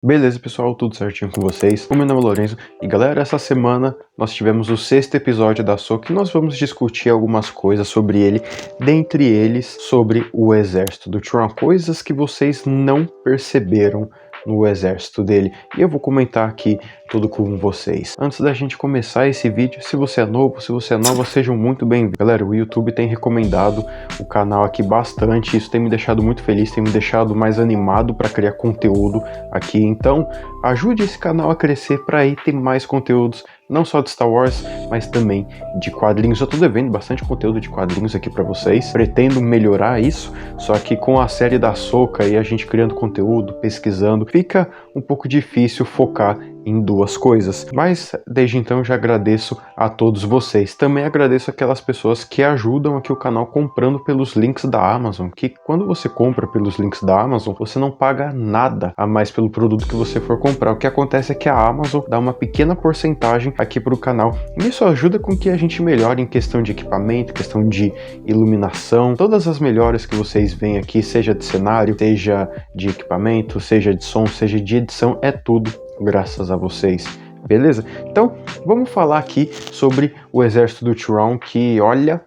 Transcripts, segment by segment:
Beleza, pessoal, tudo certinho com vocês? O meu nome é Lorenzo e galera, essa semana nós tivemos o 6º episódio da Ahsoka e nós vamos discutir algumas coisas sobre ele, dentre eles sobre o exército do Thrawn, coisas que vocês não perceberam no exército dele, e eu vou comentar aqui tudo com vocês. Antes da gente começar esse vídeo, se você é novo, se você é nova, sejam muito bem-vindos. Galera, o YouTube tem recomendado o canal aqui bastante, isso tem me deixado muito feliz, tem me deixado mais animado para criar conteúdo aqui, então ajude esse canal a crescer para aí ter mais conteúdos, não só de Star Wars, mas também de quadrinhos. Eu tô devendo bastante conteúdo de quadrinhos aqui para vocês, pretendo melhorar isso, só que com a série da Ahsoka e a gente criando conteúdo, pesquisando, fica um pouco difícil focar em duas coisas, mas desde então já agradeço a todos vocês. Também agradeço aquelas pessoas que ajudam aqui o canal comprando pelos links da Amazon, que quando você compra pelos links da Amazon, você não paga nada a mais pelo produto que você for comprar. O que acontece é que a Amazon dá uma pequena porcentagem aqui para o canal, e isso ajuda com que a gente melhore em questão de equipamento, questão de iluminação, todas as melhoras que vocês veem aqui, seja de cenário, seja de equipamento, seja de som, seja de edição, é tudo graças a vocês, beleza? Então, vamos falar aqui sobre o exército do Thrawn, que, olha,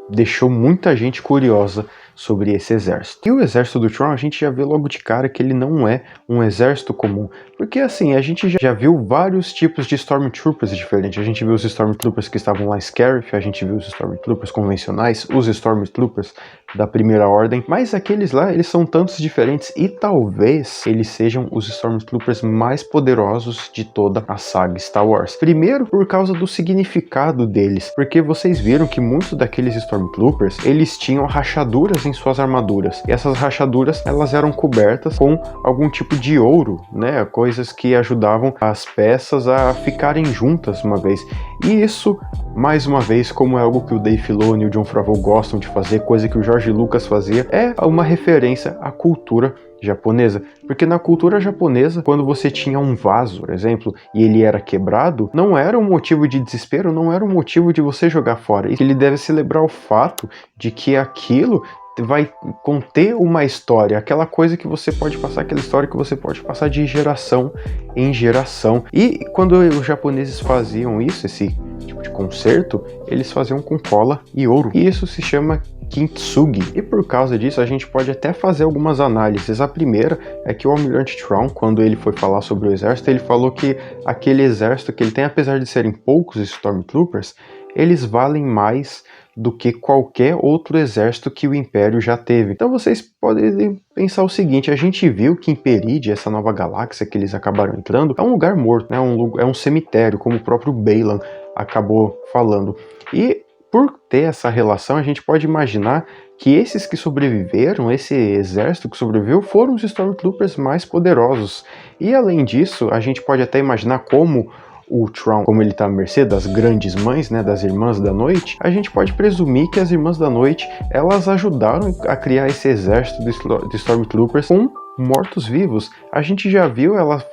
deixou muita gente curiosa sobre esse exército. E o exército do Thrawn, a gente já vê logo de cara que ele não é um exército comum, porque assim, a gente já viu vários tipos de Stormtroopers diferentes. A gente viu os Stormtroopers que estavam lá em Scarif, a gente viu os Stormtroopers convencionais, os Stormtroopers da Primeira Ordem, mas aqueles lá, eles são tantos diferentes e talvez eles sejam os Stormtroopers mais poderosos de toda a saga Star Wars. Primeiro, por causa do significado deles, porque vocês viram que muitos daqueles Stormtroopers, eles tinham rachaduras em suas armaduras, e essas rachaduras, elas eram cobertas com algum tipo de ouro, né, coisas que ajudavam as peças a ficarem juntas uma vez, e isso, mais uma vez, como é algo que o Dave Filoni e o Jon Favreau gostam de fazer, coisa que o George Lucas fazia, é uma referência à cultura japonesa, porque na cultura japonesa, quando você tinha um vaso, por exemplo, e ele era quebrado, não era um motivo de desespero, não era um motivo de você jogar fora, ele deve celebrar o fato de que aquilo vai conter uma história, aquela coisa que você pode passar, aquela história que você pode passar de geração em geração. E quando os japoneses faziam isso, esse tipo de concerto, eles faziam com cola e ouro, e isso se chama Kintsugi, e por causa disso a gente pode até fazer algumas análises. A primeira é que o Almirante Thrawn, quando ele foi falar sobre o exército, ele falou que aquele exército que ele tem, apesar de serem poucos Stormtroopers, eles valem mais do que qualquer outro exército que o Império já teve. Então vocês podem pensar o seguinte, a gente viu que em Perid, essa nova galáxia que eles acabaram entrando, é um lugar morto, né? É um cemitério, como o próprio Baylan acabou falando. E por ter essa relação, a gente pode imaginar que esses que sobreviveram, esse exército que sobreviveu, foram os Stormtroopers mais poderosos. E além disso, a gente pode até imaginar como o Thrawn, como ele está à mercê das grandes mães, né, das Irmãs da Noite, a gente pode presumir que as Irmãs da Noite, elas ajudaram a criar esse exército de Stormtroopers com mortos-vivos. A gente já viu elas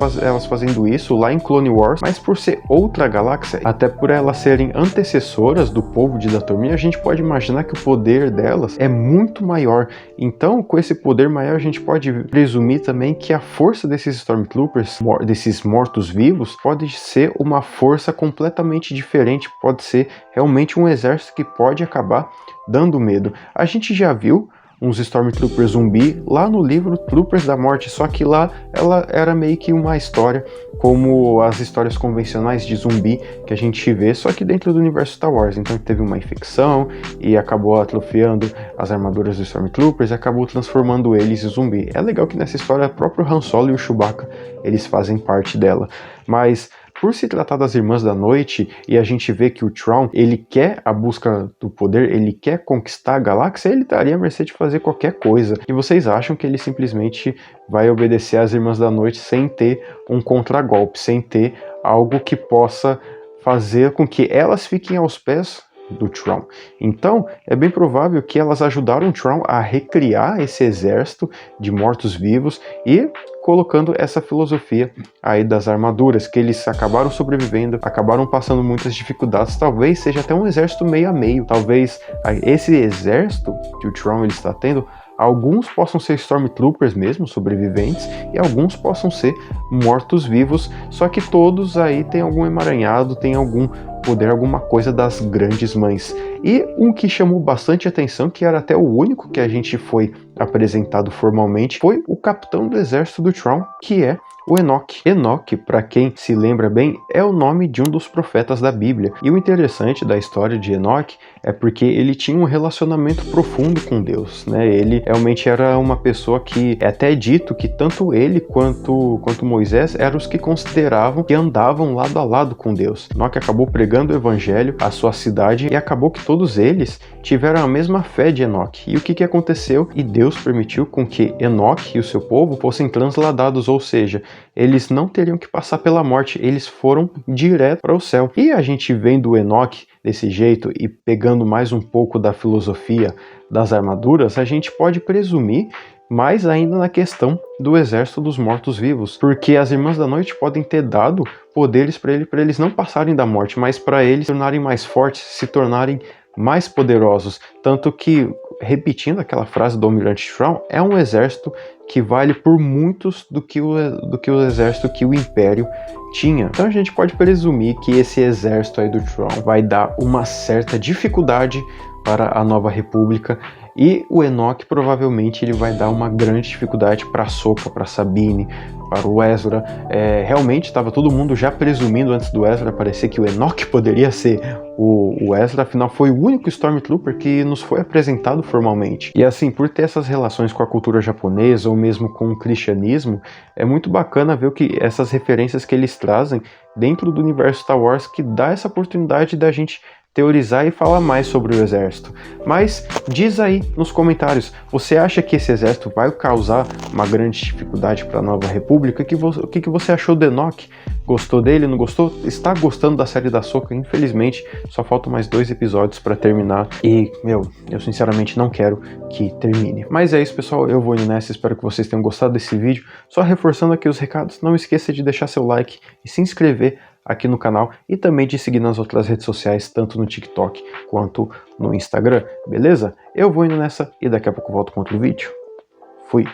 fazendo isso lá em Clone Wars, mas por ser outra galáxia, até por elas serem antecessoras do povo de Dathomir, a gente pode imaginar que o poder delas é muito maior. Então, com esse poder maior, a gente pode presumir também que a força desses Stormtroopers, desses mortos-vivos, pode ser uma força completamente diferente, pode ser realmente um exército que pode acabar dando medo. A gente já viu uns Stormtroopers zumbi lá no livro Troopers da Morte, só que lá ela era meio que uma história como as histórias convencionais de zumbi que a gente vê, só que dentro do universo Star Wars. Então teve uma infecção e acabou atrofiando as armaduras dos Stormtroopers e acabou transformando eles em zumbi. É legal que nessa história o próprio Han Solo e o Chewbacca, eles fazem parte dela, mas por se tratar das Irmãs da Noite, e a gente vê que o Thrawn, ele quer a busca do poder, ele quer conquistar a galáxia, ele estaria à mercê de fazer qualquer coisa. E vocês acham que ele simplesmente vai obedecer às Irmãs da Noite sem ter um contragolpe, sem ter algo que possa fazer com que elas fiquem aos pés do Thrawn? Então, é bem provável que elas ajudaram o Thrawn a recriar esse exército de mortos-vivos e colocando essa filosofia aí das armaduras, que eles acabaram sobrevivendo, acabaram passando muitas dificuldades, talvez seja até um exército meio a meio, talvez esse exército que o Thrawn ele está tendo alguns possam ser Stormtroopers mesmo, sobreviventes, e alguns possam ser mortos-vivos, só que todos aí tem algum emaranhado, tem algum poder, alguma coisa das grandes mães. E um que chamou bastante atenção, que era até o único que a gente foi apresentado formalmente, foi o capitão do exército do Thrawn, que é o Enoch. Enoch, para quem se lembra bem, é o nome de um dos profetas da Bíblia. E o interessante da história de Enoch é porque ele tinha um relacionamento profundo com Deus, né? Ele realmente era uma pessoa que é até dito que tanto ele quanto Moisés eram os que consideravam que andavam lado a lado com Deus. Enoch acabou pregando o evangelho à sua cidade e acabou que todos eles tiveram a mesma fé de Enoch. E o que aconteceu? E Deus permitiu com que Enoch e o seu povo fossem transladados, ou seja, eles não teriam que passar pela morte, eles foram direto para o céu. E a gente vendo o Enoch desse jeito e pegando mais um pouco da filosofia das armaduras, a gente pode presumir mais ainda na questão do exército dos mortos-vivos, porque as Irmãs da Noite podem ter dado poderes para eles não passarem da morte, mas para eles se tornarem mais fortes, se tornarem mais poderosos, tanto que, repetindo aquela frase do Almirante Thrawn, é um exército que vale por muitos do que o exército que o Império tinha. Então a gente pode presumir que esse exército aí do Thrawn vai dar uma certa dificuldade para a Nova República, e o Enoch provavelmente ele vai dar uma grande dificuldade para Ahsoka, para Sabine, para o Ezra. Realmente estava todo mundo já presumindo antes do Ezra aparecer que o Enoch poderia ser o Ezra, afinal foi o único Stormtrooper que nos foi apresentado formalmente. E assim, por ter essas relações com a cultura japonesa ou mesmo com o cristianismo, é muito bacana ver que essas referências que eles trazem dentro do universo Star Wars, que dá essa oportunidade da gente teorizar e falar mais sobre o exército. Mas diz aí nos comentários, você acha que esse exército vai causar uma grande dificuldade para a Nova República? O que você achou do Enoch? Gostou dele, não gostou? Está gostando da série da Ahsoka? Infelizmente, só faltam mais 2 episódios para terminar e, eu sinceramente não quero que termine. Mas é isso, pessoal, eu vou indo nessa, espero que vocês tenham gostado desse vídeo. Só reforçando aqui os recados, não esqueça de deixar seu like e se inscrever aqui no canal e também de seguir nas outras redes sociais, tanto no TikTok quanto no Instagram, beleza? Eu vou indo nessa e daqui a pouco volto com outro vídeo. Fui!